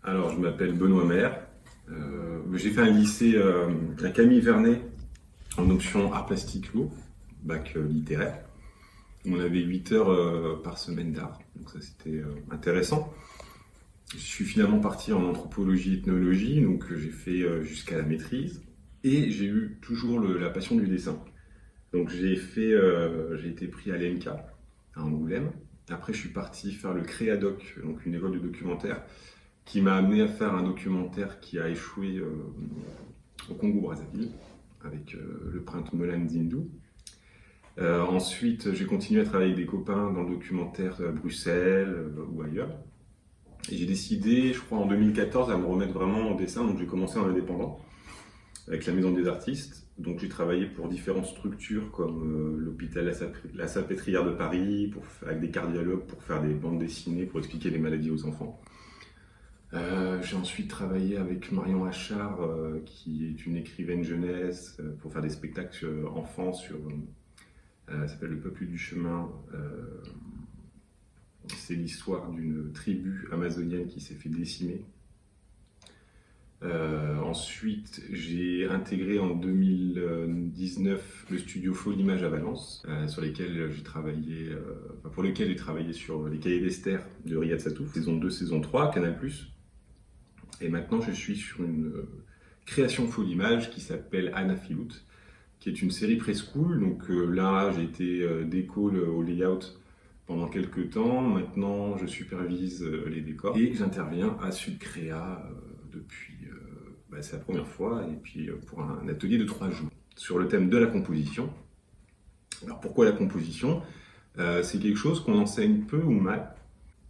Alors, je m'appelle Benoît Maire. J'ai fait un lycée à Camille Vernet en option art plastique lourd, bac littéraire. On avait 8 heures par semaine d'art, donc ça c'était intéressant. Je suis finalement parti en anthropologie, ethnologie, donc j'ai fait jusqu'à la maîtrise. Et j'ai eu toujours la passion du dessin. Donc j'ai été pris à l'ENCA, à Angoulême. Après, je suis parti faire le Créadoc, donc une école de documentaire, qui m'a amené à faire un documentaire qui a échoué au Congo-Brazzaville, avec le prince Moulin Zindou. Ensuite, j'ai continué à travailler avec des copains dans le documentaire Bruxelles ou ailleurs. Et j'ai décidé, je crois en 2014, à me remettre vraiment au dessin, donc j'ai commencé en indépendant, avec la Maison des Artistes. Donc j'ai travaillé pour différentes structures comme l'hôpital La Salpêtrière de Paris, avec des cardiologues pour faire des bandes dessinées pour expliquer les maladies aux enfants. J'ai ensuite travaillé avec Marion Achard, qui est une écrivaine jeunesse, pour faire des spectacles enfants sur. Ça s'appelle Le Peuple du Chemin. C'est l'histoire d'une tribu amazonienne qui s'est fait décimer. Ensuite, j'ai intégré en 2019 le studio Folimage à Valence, pour lequel j'ai travaillé sur les cahiers d'Esther de Riyad Satouf, saison 2, saison 3, Canal+. Et maintenant, je suis sur une création Folimage qui s'appelle Anna Filout, qui est une série preschool. Donc là, j'ai été déco au layout pendant quelques temps. Maintenant, je supervise les décors et j'interviens à Sudcréa depuis. C'est la première fois, et puis pour un atelier de 3 jours sur le thème de la composition. Alors pourquoi la composition? C'est quelque chose qu'on enseigne peu ou mal.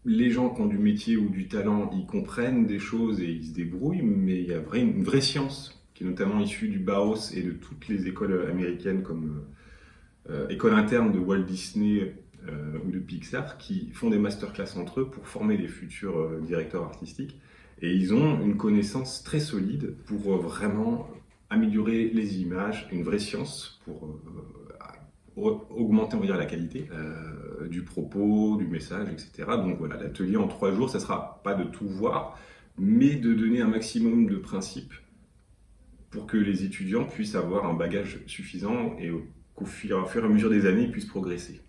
Les gens qui ont du métier ou du talent, ils comprennent des choses et ils se débrouillent, mais il y a une vraie science qui est notamment issue du Bauhaus et de toutes les écoles américaines comme école interne de Walt Disney ou de Pixar, qui font des masterclass entre eux pour former les futurs directeurs artistiques. Et ils ont une connaissance très solide pour vraiment améliorer les images, une vraie science pour augmenter, on va dire, la qualité du propos, du message, etc. Donc voilà, l'atelier en 3 jours, ça sera pas de tout voir, mais de donner un maximum de principes pour que les étudiants puissent avoir un bagage suffisant et qu'au fur et à mesure des années, ils puissent progresser.